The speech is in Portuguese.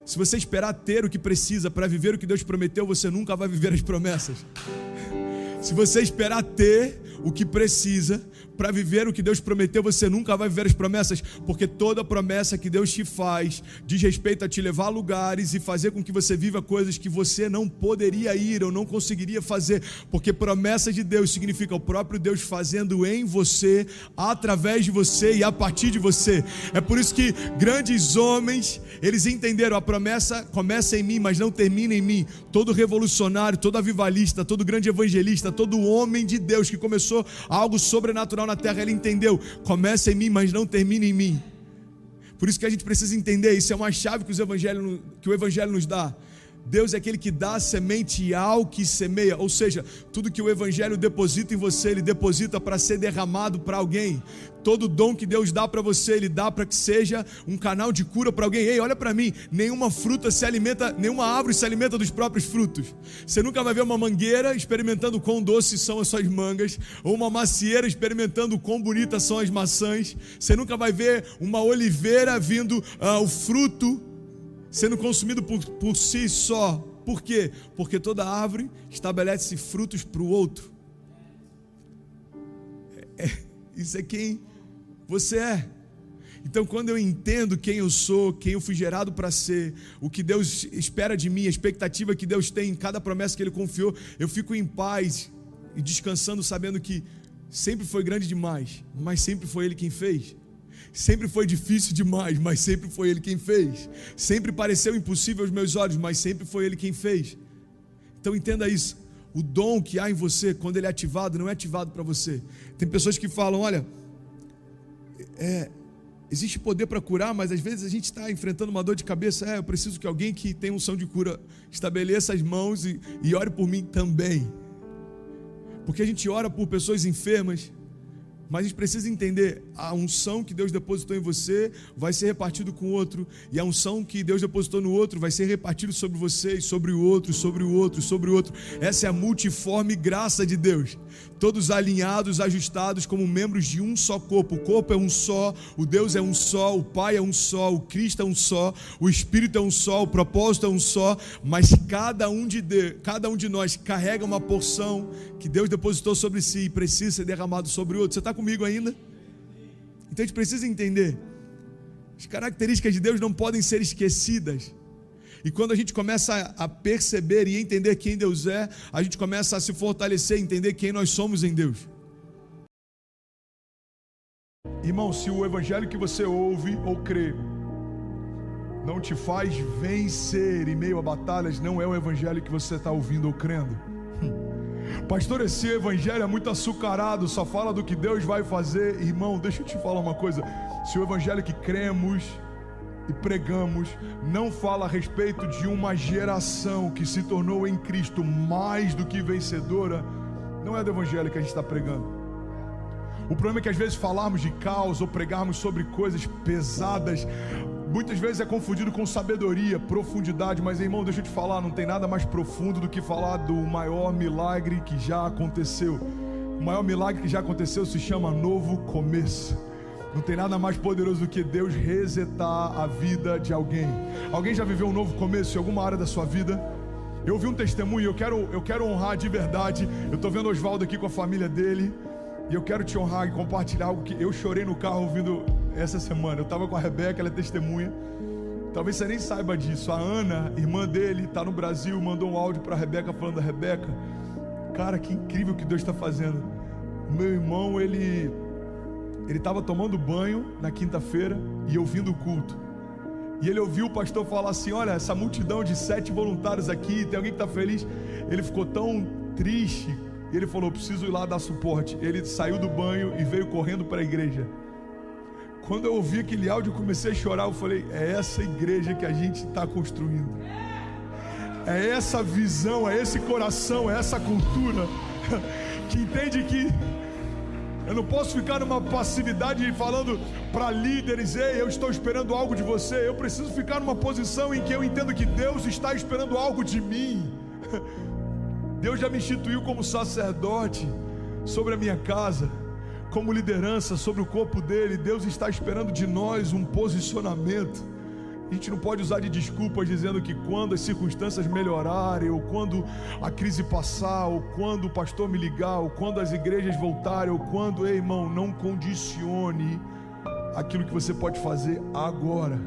Se você esperar ter o que precisa para viver o que Deus prometeu, você nunca vai viver as promessas. Se você esperar ter o que precisa para viver o que Deus prometeu, você nunca vai viver as promessas, porque toda promessa que Deus te faz diz respeito a te levar a lugares e fazer com que você viva coisas que você não poderia ir ou não conseguiria fazer, porque promessa de Deus significa o próprio Deus fazendo em você, através de você e a partir de você. É por isso que grandes homens, eles entenderam, a promessa começa em mim, mas não termina em mim. Todo revolucionário, todo avivalista, todo grande evangelista, todo homem de Deus que começou algo sobrenatural na terra, ele entendeu, começa em mim, mas não termina em mim. Por isso que a gente precisa entender, isso é uma chave que o Evangelho nos dá. Deus é aquele que dá a semente ao que semeia, ou seja, tudo que o Evangelho deposita em você, Ele deposita para ser derramado para alguém. Todo dom que Deus dá para você, Ele dá para que seja um canal de cura para alguém. Ei, olha para mim, nenhuma árvore se alimenta dos próprios frutos. Você nunca vai ver uma mangueira experimentando quão doces são as suas mangas, ou uma macieira experimentando quão bonitas são as maçãs. Você nunca vai ver uma oliveira vindo o fruto sendo consumido por si só. Por quê? Porque toda árvore estabelece frutos para o outro. Isso é quem você é. Então, quando eu entendo quem eu sou, quem eu fui gerado para ser, o que Deus espera de mim, a expectativa que Deus tem em cada promessa que Ele confiou, eu fico em paz e descansando, sabendo que sempre foi grande demais, mas sempre foi Ele quem fez. Sempre foi difícil demais, mas sempre foi Ele quem fez. Sempre pareceu impossível aos meus olhos, mas sempre foi Ele quem fez. Então entenda isso. O dom que há em você, quando ele é ativado, não é ativado para você. Tem pessoas que falam, olha, existe poder para curar, mas às vezes a gente está enfrentando uma dor de cabeça. Eu preciso que alguém que tem unção de cura estabeleça as mãos e ore por mim também. Porque a gente ora por pessoas enfermas, mas a gente precisa entender, a unção que Deus depositou em você vai ser repartido com o outro, e a unção que Deus depositou no outro vai ser repartido sobre você, e sobre o outro, sobre o outro, sobre o outro. Essa é a multiforme graça de Deus, todos alinhados, ajustados como membros de um só corpo. O corpo é um só, o Deus é um só, o Pai é um só, o Cristo é um só, o Espírito é um só, o propósito é um só, mas cada um de nós carrega uma porção que Deus depositou sobre si e precisa ser derramado sobre o outro. Você está comigo ainda? Então a gente precisa entender, as características de Deus não podem ser esquecidas. E quando a gente começa a perceber e entender quem Deus é, a gente começa a se fortalecer e entender quem nós somos em Deus. Irmão, se o evangelho que você ouve ou crê não te faz vencer em meio a batalhas, não é o evangelho que você está ouvindo ou crendo. Pastor, esse evangelho é muito açucarado, só fala do que Deus vai fazer. Irmão, deixa eu te falar uma coisa. Se o evangelho que cremos e pregamos não fala a respeito de uma geração que se tornou em Cristo mais do que vencedora, não é do evangelho que a gente está pregando. O problema é que às vezes falarmos de caos ou pregarmos sobre coisas pesadas, muitas vezes é confundido com sabedoria, profundidade. Mas irmão, deixa eu te falar, não tem nada mais profundo do que falar do maior milagre que já aconteceu. O maior milagre que já aconteceu se chama novo começo. Não tem nada mais poderoso do que Deus resetar a vida de alguém. Alguém já viveu um novo começo em alguma área da sua vida? Eu ouvi um testemunho, eu quero honrar de verdade. Eu estou vendo o Oswaldo aqui com a família dele, e eu quero te honrar e compartilhar algo que eu chorei no carro ouvindo essa semana. Eu estava com a Rebeca, ela é testemunha. Talvez você nem saiba disso. A Ana, irmã dele, está no Brasil, mandou um áudio para a Rebeca falando da Rebeca. Cara, que incrível que Deus está fazendo. Meu irmão, ele estava tomando banho na quinta-feira e ouvindo o culto. E ele ouviu o pastor falar assim: olha, essa multidão de 7 voluntários aqui, tem alguém que está feliz? Ele ficou tão triste, e ele falou: preciso ir lá dar suporte. Ele saiu do banho e veio correndo para a igreja. Quando eu ouvi aquele áudio, eu comecei a chorar. Eu falei: é essa igreja que a gente está construindo, é essa visão, é esse coração, é essa cultura que entende que eu não posso ficar numa passividade falando para líderes: ei, eu estou esperando algo de você. Eu preciso ficar numa posição em que eu entendo que Deus está esperando algo de mim. Deus já me instituiu como sacerdote sobre a minha casa, como liderança sobre o corpo dele. Deus está esperando de nós um posicionamento. A gente não pode usar de desculpas dizendo que quando as circunstâncias melhorarem, ou quando a crise passar, ou quando o pastor me ligar, ou quando as igrejas voltarem, ou quando, ei, irmão, não condicione aquilo que você pode fazer agora.